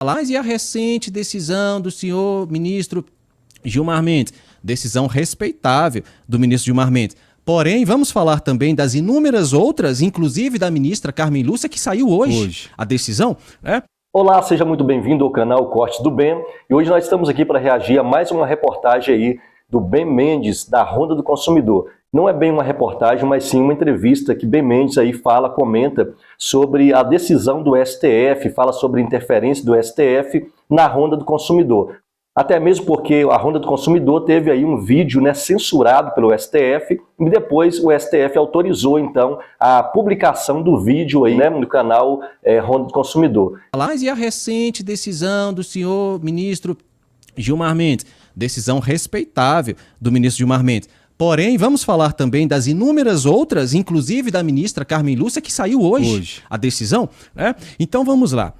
Mas e a recente decisão do senhor ministro Gilmar Mendes? Decisão respeitável do ministro Gilmar Mendes. Porém, vamos falar também das inúmeras outras, inclusive da ministra Carmen Lúcia, que saiu hoje. A decisão, né? Olá, seja muito bem-vindo ao canal Cortes do Bem. E hoje nós estamos aqui para reagir a mais uma reportagem aí do Ben Mendes, da Ronda do Consumidor. Não é bem uma reportagem, mas sim uma entrevista que Ben Mendes aí comenta sobre a decisão do STF, fala sobre a interferência do STF na Ronda do Consumidor. Até mesmo porque a Ronda do Consumidor teve aí um vídeo, né, censurado pelo STF e depois o STF autorizou então a publicação do vídeo aí, né, no canal Ronda do Consumidor. Mas e a recente decisão do senhor ministro Gilmar Mendes? Decisão respeitável do ministro Gilmar Mendes. Porém, vamos falar também das inúmeras outras, inclusive da ministra Carmen Lúcia, que saiu hoje. A decisão, né? Então vamos lá.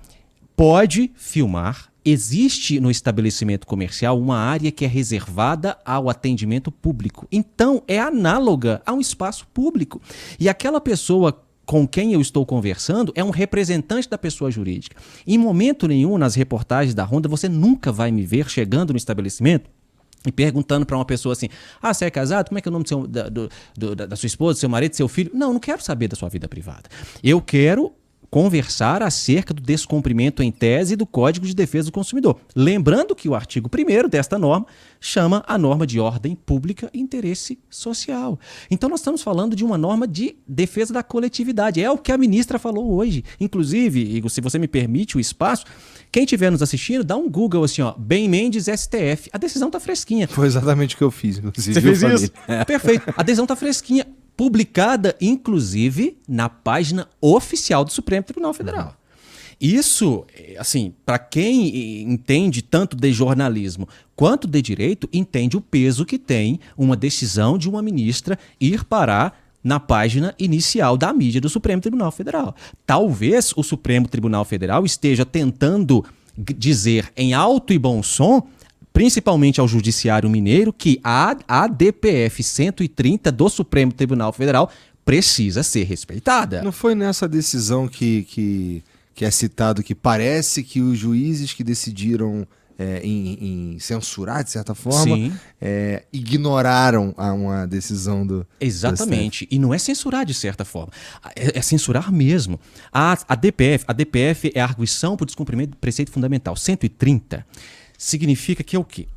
Pode filmar. Existe no estabelecimento comercial uma área que é reservada ao atendimento público. Então, é análoga a um espaço público. E aquela pessoa com quem eu estou conversando é um representante da pessoa jurídica. Em momento nenhum, nas reportagens da Ronda, você nunca vai me ver chegando no estabelecimento e perguntando para uma pessoa assim: ah, você é casado? Como é que é o nome da sua esposa, do seu marido, do seu filho? Não quero saber da sua vida privada. Eu quero conversar acerca do descumprimento em tese do Código de Defesa do Consumidor. Lembrando que o artigo 1º desta norma chama a norma de ordem pública e interesse social. Então nós estamos falando de uma norma de defesa da coletividade. É o que a ministra falou hoje. Inclusive, Igor, se você me permite o espaço, quem estiver nos assistindo, dá um Google assim, ó, Ben Mendes STF. A decisão tá fresquinha. Foi exatamente o que eu fiz, inclusive. Você fez isso? Perfeito. A decisão tá fresquinha. Publicada, inclusive, na página oficial do Supremo Tribunal Federal. Isso, assim, para quem entende tanto de jornalismo quanto de direito, entende o peso que tem uma decisão de uma ministra ir parar na página inicial da mídia do Supremo Tribunal Federal. Talvez o Supremo Tribunal Federal esteja tentando dizer em alto e bom som, principalmente ao Judiciário Mineiro, que a DPF 130 do Supremo Tribunal Federal precisa ser respeitada. Não foi nessa decisão que é citado que parece que os juízes que decidiram em censurar, de certa forma, ignoraram uma decisão do Exatamente. Do e não é censurar de certa forma. É censurar mesmo. A DPF é a arguição por descumprimento do preceito fundamental 130. Significa que é o quê?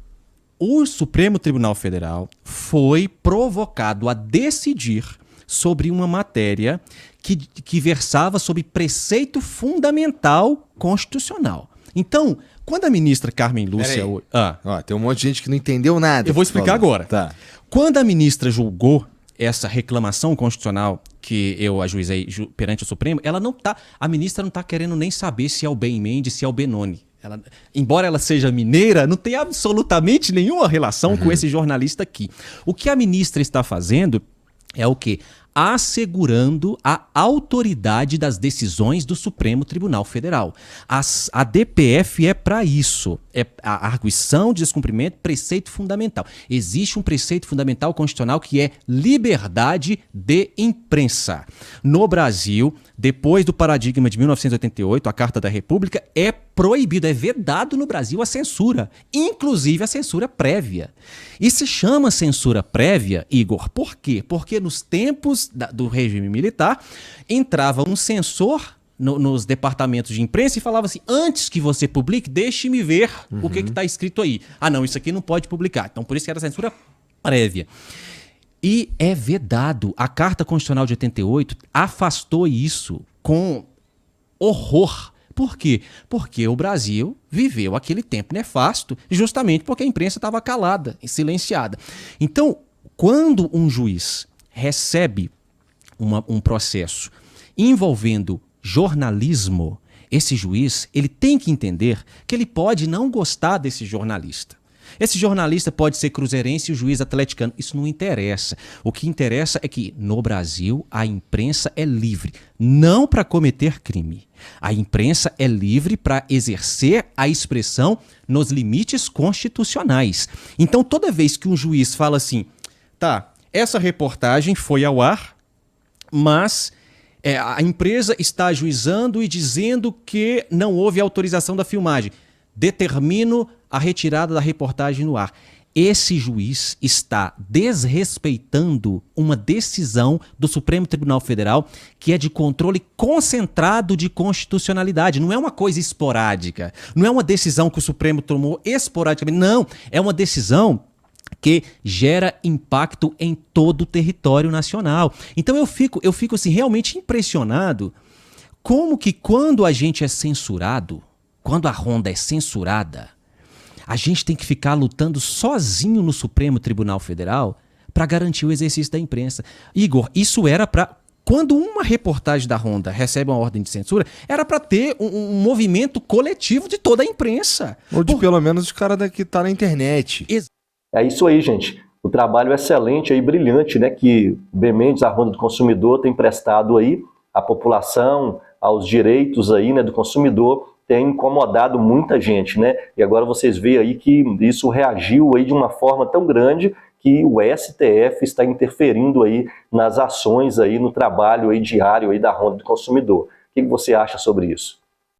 O Supremo Tribunal Federal foi provocado a decidir sobre uma matéria que versava sobre preceito fundamental constitucional. Então, quando a ministra Carmen Lúcia... tem um monte de gente que não entendeu nada. Eu vou explicar agora. Tá. Quando a ministra julgou essa reclamação constitucional que eu ajuizei perante o Supremo, a ministra não está querendo nem saber se é o Ben Mendes, se é o Benoni. Embora ela seja mineira, não tem absolutamente nenhuma relação com esse jornalista aqui. O que a ministra está fazendo é o quê? Assegurando a autoridade das decisões do Supremo Tribunal Federal. A DPF é para isso, é a arguição de descumprimento, preceito fundamental. Existe um preceito fundamental constitucional que é liberdade de imprensa. No Brasil, depois do paradigma de 1988, a Carta da República, é proibido, é vedado no Brasil a censura, inclusive a censura prévia. E se chama censura prévia, Igor, por quê? Porque nos tempos do regime militar, entrava um censor nos departamentos de imprensa e falava assim: antes que você publique, deixe-me ver o que está escrito aí. Ah, não, isso aqui não pode publicar. Então, por isso que era censura prévia. E é vedado. A Carta Constitucional de 88 afastou isso com horror. Por quê? Porque o Brasil viveu aquele tempo nefasto justamente porque a imprensa estava calada e silenciada. Então, quando um juiz recebe um processo envolvendo jornalismo, esse juiz ele tem que entender que ele pode não gostar desse jornalista. Esse jornalista pode ser cruzeirense e o juiz atleticano. Isso não interessa. O que interessa é que, no Brasil, a imprensa é livre, não para cometer crime. A imprensa é livre para exercer a expressão nos limites constitucionais. Então, toda vez que um juiz fala assim, tá, essa reportagem foi ao ar, mas A empresa está ajuizando e dizendo que não houve autorização da filmagem. Determino a retirada da reportagem no ar. Esse juiz está desrespeitando uma decisão do Supremo Tribunal Federal que é de controle concentrado de constitucionalidade. Não é uma coisa esporádica. Não é uma decisão que o Supremo tomou esporadicamente. Não, é uma decisão que gera impacto em todo o território nacional. Então eu fico assim, realmente impressionado como que quando a gente é censurado, quando a Honda é censurada, a gente tem que ficar lutando sozinho no Supremo Tribunal Federal para garantir o exercício da imprensa. Igor, isso era para... Quando uma reportagem da Honda recebe uma ordem de censura, era para ter um movimento coletivo de toda a imprensa. Ou de pelo menos os caras que tá na internet. É isso aí, gente. O trabalho excelente aí, brilhante, né, que o Ben Mendes, a Ronda do Consumidor, tem prestado aí à população, aos direitos aí, né, do consumidor, tem incomodado muita gente, né? E agora vocês veem aí que isso reagiu aí de uma forma tão grande que o STF está interferindo aí nas ações aí, no trabalho aí diário aí da Ronda do Consumidor. O que você acha sobre isso?